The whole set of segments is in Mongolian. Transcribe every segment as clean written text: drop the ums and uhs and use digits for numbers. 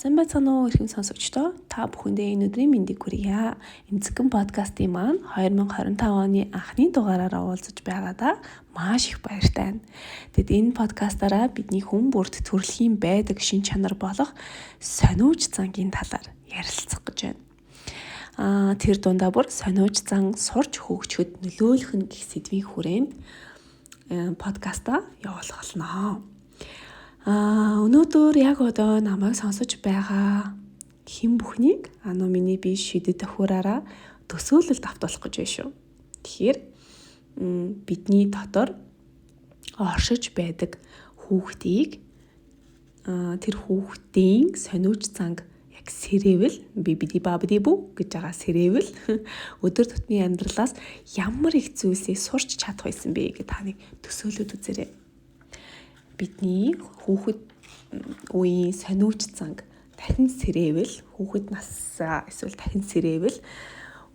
Сайн байцгаана уу эрхэм сонсогчдоо. Та бүхэндээ энэ өдрийн мэндийг хүргье. Эмзэгэн подкастын маань 2025 оны анхны дугаараараа уулзаж байгаадаа маш их баяртай байна. Тэгэд энэ подкастаараа бидний хүн бүрт төрөлхийн байдаг шин чанар болох сониуч зангийн талаар ярилцах гэж байна. Тэр дундаа бүр сониуч зан сурч хөгжөхөд нөлөөлөх нь гэх сэдвийн хүрээнд подкастаа явуулах болно. Өнөөдөр яг одоо намайг сонсож байгаа хэн бүхнийг миний бие шидэд тохиураараа төсөөлөлд автуулах гэж байна шүү. Тэгэхээр бидний дотор оршиж байдаг хүүхдийг тэр хүүхдийн сониуч занг яг сэрээвэл бибиди бабди бүү гэж байгаа сэрээвэл өдөр тутмын амьдралаас ямар их зүйлсийг сурч чадах байсан бэ гэж таныг төсөөлөд үзээрэй. Бидний хүүхэд үеийн сониуч занг дахин сэрээвэл хүүхэд нассаа эсвэл дахин сэрээвэл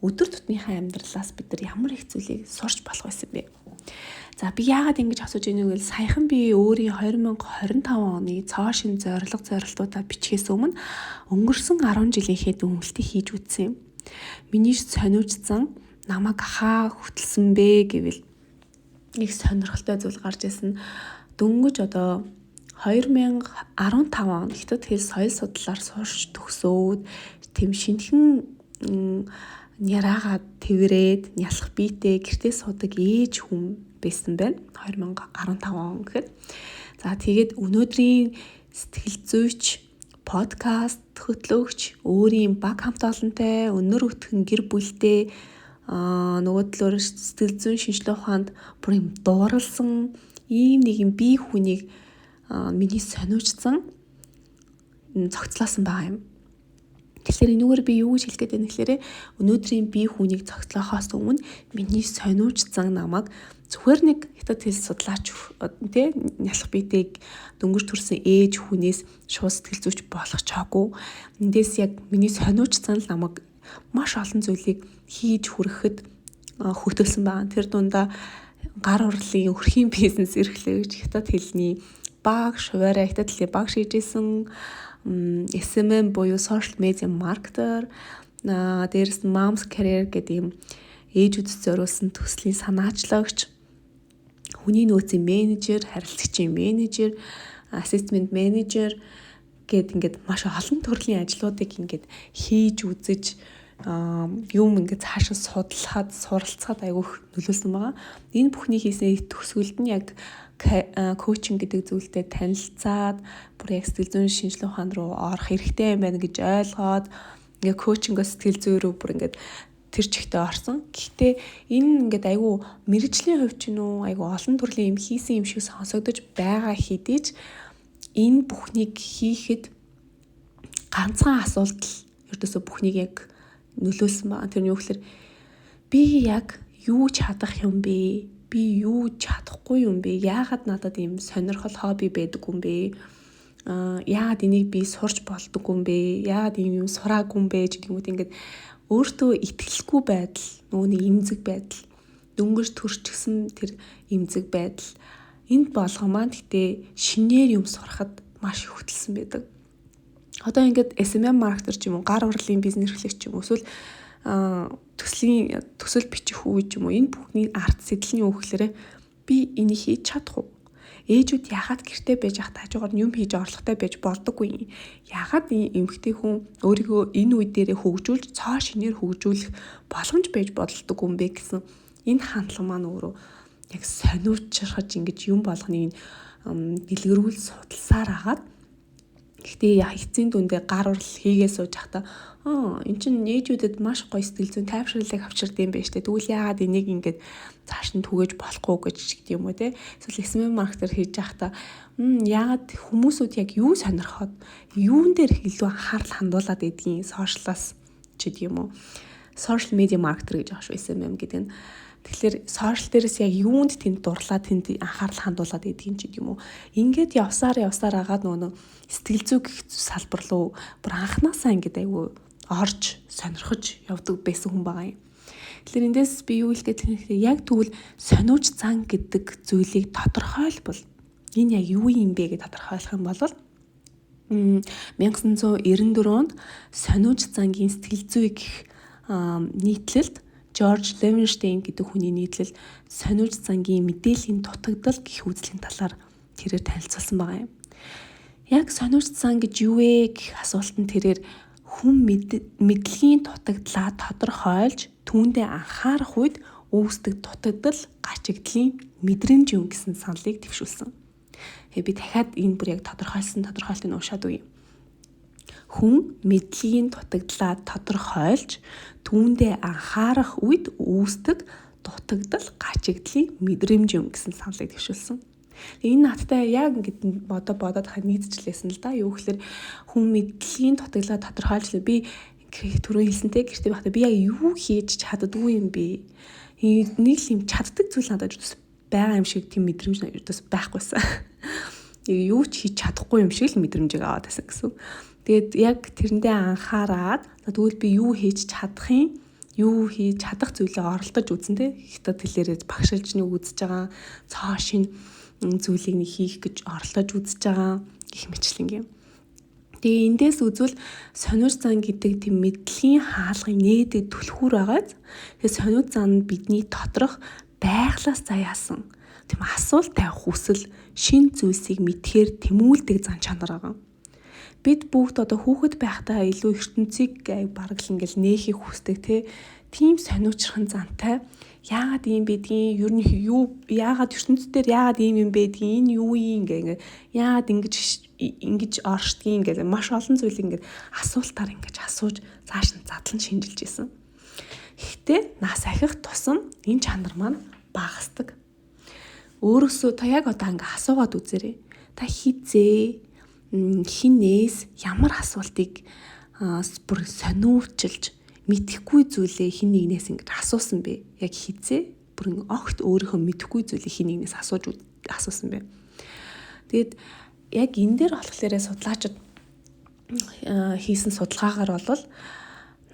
өдөр тутмынхаа амьдралаас бид нар ямар их зүйлийг сурч болох байсан бэ? За би яагаад ингэж асууж байгааг вэ? Саяхан би өөрийн 2025 оны цоо шин зорилтуудаа бичгээс өмнө өнгөрсөн 10 жилийнхээ дүгнэлтийг хийж үзсэн юм. Миний сониуч зан намайг хаа хөтлсөн бэ гэвэл нэг сонирхолтой зүйл гарч ирсэн. Дөнгөж одоо 2015 он Хятад хэл соёл судлаар сурч төгсөөд тэм шинэхэн няраагаад тэврээд нялх биетэй гэртээ суудаг ээж хүн байсан байна 2015 он гэхэд. За тэгээд өнөөдрийн сэтгэл зүйч, подкаст хөтлөгч, өөрийн баг хамт олонтой, өнөр өтгөн гэр бүлтэй нөгөө талаар сэтгэл зүйн шинжилгээ ухаанд бүр юм дууралсан ийм нэгэн бие хүнийг миний сониуч зан цогцлоосон байгаа юм. Тэгэхээр энэгээр би юу гэж хэлэх гээд байна гэхээр өнөөдрийн бие хүнийг цогцлоохоос өмнө миний сониуч зан намайг зүгээр нэг хятад хэл судлаач тий нялх биетэйг дөнгөж төрсэн ээж хүнээс шууд сэтгэл зүйч болох чаагүй. Эндээс яг миний сониуч зан намайг маш олон зүйлийг хийж хүрэхэд хөтөлсөн байгаа. Тэр дундаа гар урлын өрхийн бизнес эрхлэгч, хятад хэлний баг, шуваараа хятад хэлний баг шийжсэн, SMM буюу social media marketer, дээрс нь moms career гэдэг юм ээжүүдэд зориулсан төслийн санаачлагч, хүний нөөцийн менежер, харилцагчийн менежер, assessment manager гэд ингээд маш олон төрлийн ажлуудыг ингээд хийж үзэж юм ингээд цаашаа судлахад, суралцахад айгүйх нөлөөлсөн байгаа. Энэ бүхний хийсэн төгсгөлд нь яг коучинг гэдэг зүйлтэй танилцаад бүр яг сэтгэл зүйн шинжилгээ ухаан руу орох хэрэгтэй юм байна гэж ойлгоод ингээд коучингоос сэтгэл зүй рүү бүр ингээд тэр чигтээ орсон. Гэхдээ энэ ингээд айгүй мэрэгжлийн хувьд ч нүү айгүй олон төрлийн юм хийсэн юм шиг сонсогдож байгаа хэдий ч энэ бүхнийг хийхэд ганцхан асуудал ердөөсөө бүхнийг яг нөлөөлсөн байна. Тэр нь юу гэхээр би яг юу чадах юм бэ? Би юу чадахгүй юм бэ? Яагаад надад ийм сонирхол хобби байдаг юм бэ? Яагаад энийг би сурч болдгоо юм бэ? Яагаад ийм юм сураагүй юм бэ гэдэг юм уу? Ингээд өөртөө итгэлгүй байдал, нөгөө нэг эмзэг байдал, дөнгөж төрчихсөн тэр эмзэг байдал энд болгоо маань гэтээ шинээр юм сурахад маш их хөтөлсөн байдаг. Одоо ингээд SMM маркетер ч юм уу, гар урлын бизнес эрхлэгч ч юм уу, эсвэл төсөл бичих үү ч юм уу, энэ бүхний арт сэтэл нь юу гэхээр би энийг хийж чадах уу? Ээжүүд яхад гэртээ байж ахтай хажуугаар юм хийж орлоготой байж болдоггүй. Яхад эмэгтэй хүн өөрийгөө энэ үе дээрээ хөгжүүлж, цоо шинээр хөгжүүлэх боломж байж болдог юм бэ гэсэн энэ хандлага маань өөрөө яг сониучрахаж ингэж юм болгоныг дэлгэрүүл судалсаар агаад гэхдээ эцсийн дүндээ гар урал хийгээ сууж захта эн чинь ээжүүдэд маш гоё сэтгэл зүйн тайвшруулыг авчирд юм байна штэ. Тэгвэл яагаад энийг ингээд цааш нь түгэж болохгүй гэж гэдэг юм уу те. Эсвэл SMM маркетер хийж захта яагаад хүмүүсүүд яг юу сонирхоод юун дээр илүү анхаарал хандуулад байдгийг сошиалаас ч гэдэг юм уу. Social media marketer гэж ааш SMM гэдэг нь. Тэгэхээр сошиал дээрээс яг юунд тэнд дурлаад тэнд анхаарал хандуулад байдгийг ч гэдэг юм уу. Ингээд явсаар агаад нөгөө сэтгэл зүй гэх салбар руу бүр анханасаа ингээд айгүй орж сонирхож явдаг байсан хүн байгаа юм. Тэгэхээр эндээс би юу хэлэх гээд яг тэгвэл сониуч зан гэдэг зүйлийг тодорхойлбол энэ яг юу юм бэ гэж тодорхойлох юм бол 1994 онд сониуч зангийн сэтгэл зүй гэх нийтлэлд Жорж Левинштейн гэдэг хүний нийтлэл сониуч зангийн мэдээллийн дутагдал гэх үзлийн талаар тэрээр танилцуулсан байгаа юм. Яг сониуч зан гэж юу вэ гэх асуултанд тэрээр хүн мэдлэгийн дутагдлаа тодорхойлж түүндээ анхаарах үед үүсдэг дутагдал гачигдлын мэдрэмж юм гэсэн саналыг дэвшүүлсэн. Би дахиад энэ бүр яг тодорхойлтыг уушаад үе. Хүн мэдлэгийн дутагдлаа тодорхойлж түүндээ анхаарах үед үүсдэг дутагдал гачигдлын мэдрэмж юм гэсэн саналыг дэвшүүлсэн. Энэ надтай яг ингэж бодоод нэгдчихлээсэн л да. Юу гэхээр хүн мэдлэгийн дутагдлаа тодорхойлж би түрүү хэлсэнтэй гэртээ байхдаа би яг юу хийж чаддгүй юм бэ? Нэг л юм чаддаг зүйл надад байгаа юм шиг тийм мэдрэмж байхгүйсэн. Юу ч хийж чадахгүй юм шиг л мэдрэмжийг аваад байсан гэсэн. Тэгээд яг тэрэндээ анхаарад тэгвэл би юу хийж чадах зүйлээ оролдож үзэн тэ. Хятад хэлээрээ багшилж нэг үзэж байгаа цоо шин зүйлийг нэг хийх гэж оролдож үзэж байгаа гэх мэтлэн юм. Тэгээ эндээс үзвэл сониуч зан гэдэг тийм мэдлэгийн хаалгын нээдэг түлхүүр байгааз. Тэгээ сониуч зан нь бидний доторх байглаас заяасан тийм асуулт тавих хүсэл, шин зүйлсийг мэдхээр тэмүүлдэг зан чанар байгаа. Бид бүгд одоо хүүхэд байхдаа илүү ертөнцийг бараг л ингээл нээхийг хүсдэг тийм сониучрхан зантай. Яагаад ийм байдгийг, ер нь яагаад ертөнцийн дээр яагаад ийм юм байдгийг, энэ юу юм яагаад ингэж оршдгийг ингээд маш олон зүйлийг ингээд асуултаар ингэж асууж цааш нь задлан шинжилж исэн. Гэхдээ нас ахих тусам энэ чанар маань багасдаг. Өөрөөсөө та яг одоо ингээ асуугаад үзээрэй. Та хизээ хинээс ямар асуултыг бүр сониучилж мэдэхгүй зүйлээ хин нэгнээс ингэж асуусан бэ? Яг хизээ бүр огт өөрийнхөө мэдэхгүй зүйлийг хин нэгнээс асуусан бэ? Тэгэд яг энэ дээр болохоор судлаачид хийсэн судалгаагаар бол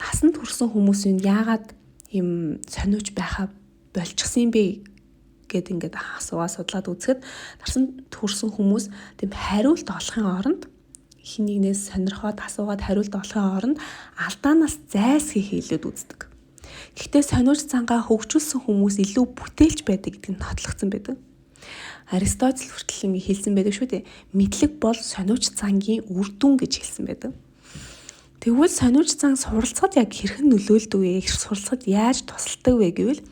насанд хүрсэн хүмүүсийн яагаад юм сониуч байхаа болчихсон бэ гэд ингээд судлаад үзэхэд насанд хүрсэн хүмүүс тийм хариулт олохын оронд хин нэгнээс сонирхоод асуугаад хариулт олохын оронд алдаанаас зайлсхийх хийлээд үздэг. Гэхдээ сониуч зангаа хөгжүүлсэн хүмүүс илүү бүтээлч байдаг гэдгийг нотлогдсон байдаг. Аристотель хүртэл ингэ хэлсэн байдаг шүү дээ. Мэдлэг бол сониуч зангийн үр дүн гэж хэлсэн байдаг. Тэгвэл сониуч зан суралцахад яг хэрхэн нөлөөлдөг вэ? Суралцахад яаж тусалдаг вэ гэвэл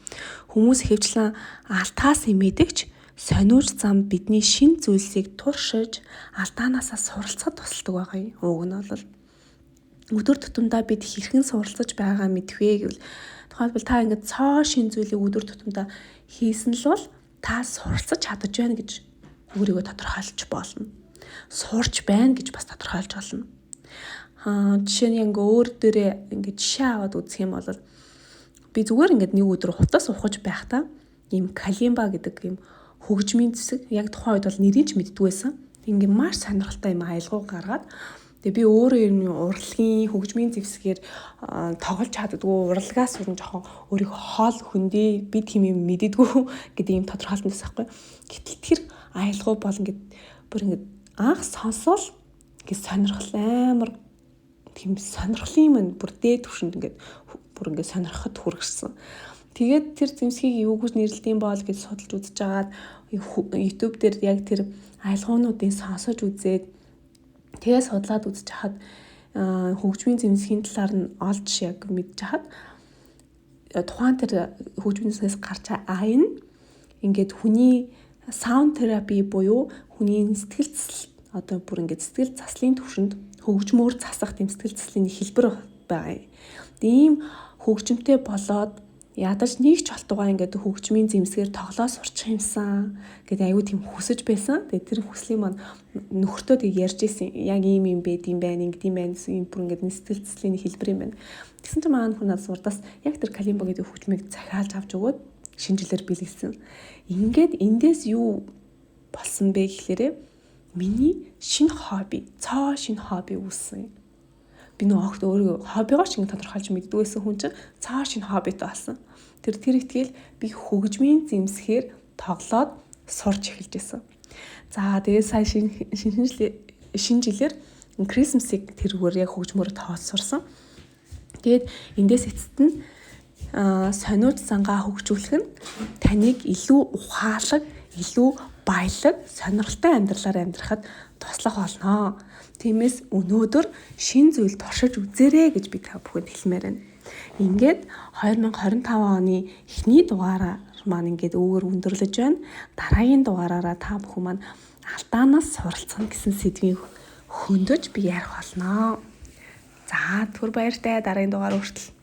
хүмүүс ихэвчлэн алтаас мэдэгч сониуч зам бидний шин зүйлсийг туршиж алдаанаасаа суралцахад тусалдаг байгаа юм. Уг нь бол өдөр тутамдаа бид хэрхэн суралцаж байгаа мэдвэ гэвэл тухайлбал та ингээд цоо шин зүйлийг өдөр тутамдаа хийсэн л бол та суралцаж чадаж байна гэж өөрийгөө тодорхойлж болно. Сурч байна гэж бас тодорхойлж болно. Жишээ нь өөр дээрээ ингээд жишээ аваад үзэх юм бол би зүгээр ингээд нэг өдөр хутас ухаж байхдаа ийм калимба гэдэг ийм хөгжмийн зэвсэг яг тухайн үед бол нэрийг ч мэддгүй байсан. Ингээд маш сонирхолтой юм аялгау гаргаад тэгээ би өөрөө юм урлагийн хөгжмийн зэвсгээр тоглож чаддгүй урлагаас өрн жоохон өөрийгөө хоол хөндөө би тийм юм мэддэггүй гэдэг юм тодорхойлсон байсан байхгүй. Гэтэл тэр аялгау бол ингээд бүр ингээд анх сонсоол ингээд сонирхол амар тийм сонирхлын мань бүр дээд түвшинд ингээд бүр ингээд сонирхоход хүргэсэн. Тэгээд тэр зэмсгийг юу гэж нэрлэдэм бол гэж судалж үзэж агаад YouTube дээр яг тэр аялгауны сонсож үзээд тэгээ судлаад үзэж хахад хөгжмийн зэмсгийн талаар нь олж яг мэдж хахад тухайн тэр хөгжмийн зэмсгээс гарч айн ингээд хүний саунд терапи буюу хүний сэтгэл засал одоо бүр ингээд сэтгэл заслын түвшинд хөгжмөөр засах тийм сэтгэл заслын хэлбэр байгаа юм. Тийм хөгжмөнтэй болоод ядаж нэг ч болтугай ингээд хөгжмийн зэмсгээр тоглоо сурчих юмсан гэдэг аюу тийм хүсэж байсан. Тэгээд тэр хүслийн маань нөхөртөө тийг ярьж исэн. Яг ийм юм байд юм байна, ингэдэм байна гэсэн юм бүр ингээд сэтгэл заслын хэлбэр юм байна. Тэгсэн чинь маань хүн надад сурдаас яг тэр калимба гэдэг хөгжмийг захиалж авч өгөөд шинжилээр бэлгэлсэн. Ингээд эндээс юу болсон бэ гэхлээрээ миний шинэ хобби, цоо шинэ хобби үүссэн. Би нөгөө огт өөрийгөө хоббигоо ч ингэ тодорхойлж мэддгүй байсан хүн чинь цоо шинэ хоббитой болсон. Тэр ихтгэл би хөгжмийн зэмсгээр тоглоод сурч эхэлж байсан. За тэгээд сая шинэ жилээр Christmas-ийг тэрүүгээр яг хөгжмөөр тооцоорсон. Тэгээд эндээс эцэст нь сониуч зангаа хөгжүүлэх нь таныг илүү ухаалаг, илүү баялаг, сонирхолтой амьдралаар амьдрахад туслах болно. Тиймээс өнөөдөр шин зүйл туршиж үзээрэй гэж би та бүхэнд хэлмээр байна. Ингээд 2025 оны эхний дугаараар маань ингээд өөрөөр өндөрлөж байна. Дараагийн дугаараараа та бүхэн маань алдаанаас суралцах гэсэн сэдвийг хөндөж би ярих болно. За түр баяртай дараагийн дугаар хүртэл.